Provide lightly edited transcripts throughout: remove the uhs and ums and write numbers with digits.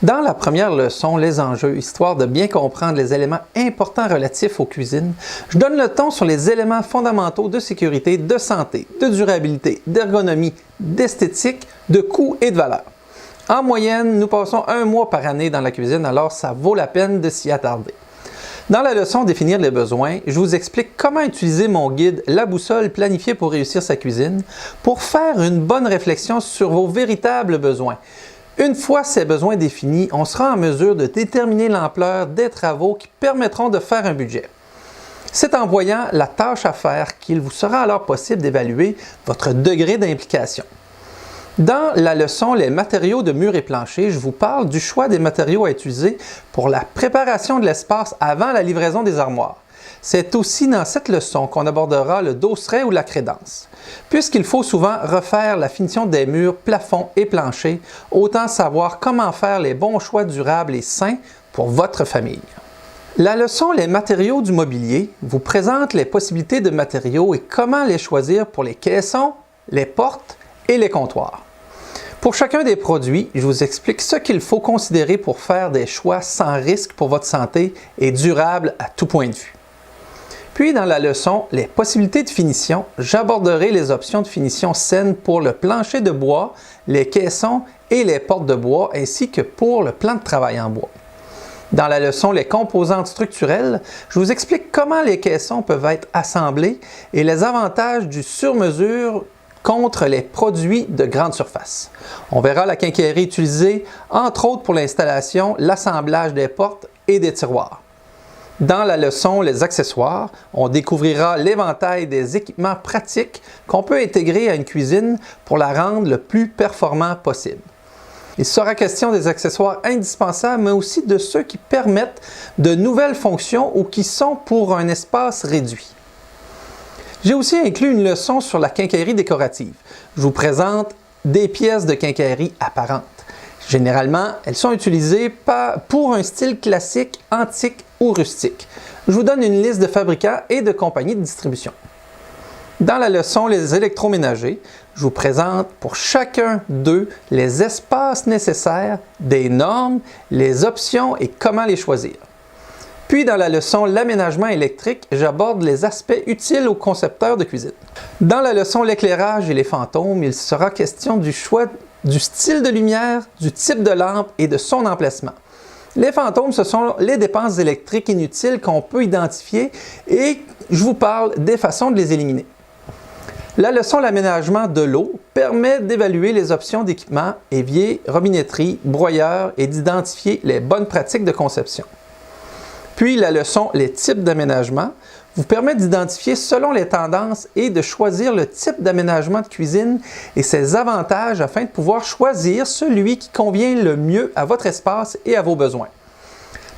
Dans la première leçon, les enjeux, histoire de bien comprendre les éléments importants relatifs aux cuisines, je donne le ton sur les éléments fondamentaux de sécurité, de santé, de durabilité, d'ergonomie, d'esthétique, de coût et de valeur. En moyenne, nous passons 1 mois par année dans la cuisine, alors ça vaut la peine de s'y attarder. Dans la leçon Définir les besoins, je vous explique comment utiliser mon guide La boussole planifiée pour réussir sa cuisine pour faire une bonne réflexion sur vos véritables besoins. Une fois ces besoins définis, on sera en mesure de déterminer l'ampleur des travaux qui permettront de faire un budget. C'est en voyant la tâche à faire qu'il vous sera alors possible d'évaluer votre degré d'implication. Dans la leçon Les matériaux de murs et planchers, je vous parle du choix des matériaux à utiliser pour la préparation de l'espace avant la livraison des armoires. C'est aussi dans cette leçon qu'on abordera le dosseret ou la crédence. Puisqu'il faut souvent refaire la finition des murs, plafonds et planchers, autant savoir comment faire les bons choix durables et sains pour votre famille. La leçon Les matériaux du mobilier vous présente les possibilités de matériaux et comment les choisir pour les caissons, les portes et les comptoirs. Pour chacun des produits, je vous explique ce qu'il faut considérer pour faire des choix sans risque pour votre santé et durables à tout point de vue. Puis dans la leçon Les possibilités de finition, j'aborderai les options de finition saines pour le plancher de bois, les caissons et les portes de bois ainsi que pour le plan de travail en bois. Dans la leçon Les composantes structurelles, je vous explique comment les caissons peuvent être assemblés et les avantages du sur-mesure contre les produits de grande surface. On verra la quincaillerie utilisée, entre autres pour l'installation, l'assemblage des portes et des tiroirs. Dans la leçon Les accessoires, on découvrira l'éventail des équipements pratiques qu'on peut intégrer à une cuisine pour la rendre le plus performant possible. Il sera question des accessoires indispensables, mais aussi de ceux qui permettent de nouvelles fonctions ou qui sont pour un espace réduit. J'ai aussi inclus une leçon sur la quincaillerie décorative. Je vous présente des pièces de quincaillerie apparentes. Généralement, elles sont utilisées pour un style classique, antique ou rustique. Je vous donne une liste de fabricants et de compagnies de distribution. Dans la leçon Les électroménagers, je vous présente pour chacun d'eux les espaces nécessaires, des normes, les options et comment les choisir. Puis dans la leçon L'aménagement électrique, j'aborde les aspects utiles aux concepteurs de cuisine. Dans la leçon L'éclairage et les fantômes, il sera question du choix du style de lumière, du type de lampe et de son emplacement. Les fantômes, ce sont les dépenses électriques inutiles qu'on peut identifier et je vous parle des façons de les éliminer. La leçon L'aménagement de l'eau permet d'évaluer les options d'équipement, évier, robinetterie, broyeur et d'identifier les bonnes pratiques de conception. Puis la leçon Les types d'aménagement vous permet d'identifier selon les tendances et de choisir le type d'aménagement de cuisine et ses avantages afin de pouvoir choisir celui qui convient le mieux à votre espace et à vos besoins.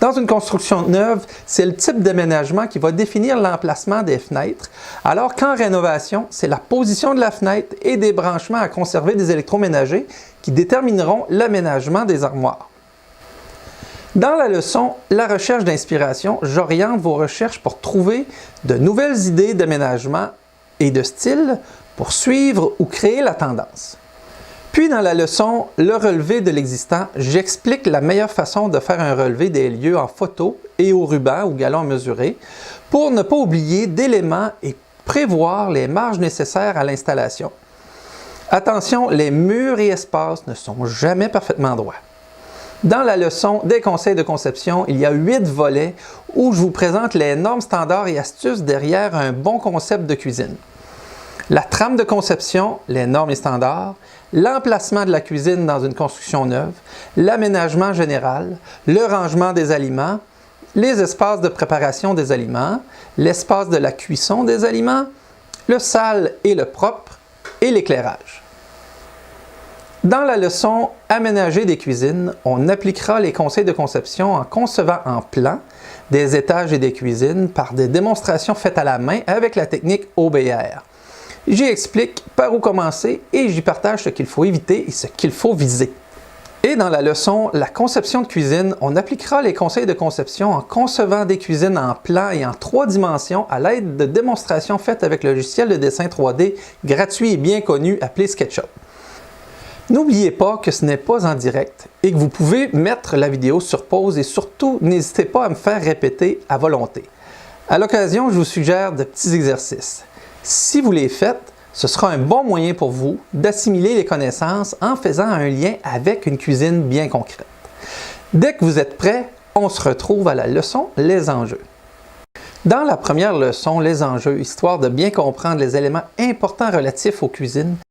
Dans une construction neuve, c'est le type d'aménagement qui va définir l'emplacement des fenêtres, alors qu'en rénovation, c'est la position de la fenêtre et des branchements à conserver des électroménagers qui détermineront l'aménagement des armoires. Dans la leçon La recherche d'inspiration, j'oriente vos recherches pour trouver de nouvelles idées d'aménagement et de style pour suivre ou créer la tendance. Puis dans la leçon Le relevé de l'existant, j'explique la meilleure façon de faire un relevé des lieux en photo et au ruban ou galon à mesurer pour ne pas oublier d'éléments et prévoir les marges nécessaires à l'installation. Attention, les murs et espaces ne sont jamais parfaitement droits. Dans la leçon des conseils de conception, il y a 8 volets où je vous présente les normes standards et astuces derrière un bon concept de cuisine. La trame de conception, les normes et standards, l'emplacement de la cuisine dans une construction neuve, l'aménagement général, le rangement des aliments, les espaces de préparation des aliments, l'espace de la cuisson des aliments, le sale et le propre et l'éclairage. Dans la leçon Aménager des cuisines, on appliquera les conseils de conception en concevant en plan des étages et des cuisines par des démonstrations faites à la main avec la technique OBR. J'y explique par où commencer et j'y partage ce qu'il faut éviter et ce qu'il faut viser. Et dans la leçon La conception de cuisine, on appliquera les conseils de conception en concevant des cuisines en plan et en 3 dimensions à l'aide de démonstrations faites avec le logiciel de dessin 3D gratuit et bien connu appelé SketchUp. N'oubliez pas que ce n'est pas en direct et que vous pouvez mettre la vidéo sur pause et surtout n'hésitez pas à me faire répéter à volonté. À l'occasion, je vous suggère de petits exercices. Si vous les faites, ce sera un bon moyen pour vous d'assimiler les connaissances en faisant un lien avec une cuisine bien concrète. Dès que vous êtes prêts, on se retrouve à la leçon « Les enjeux ». Dans la première leçon « Les enjeux », histoire de bien comprendre les éléments importants relatifs aux cuisines,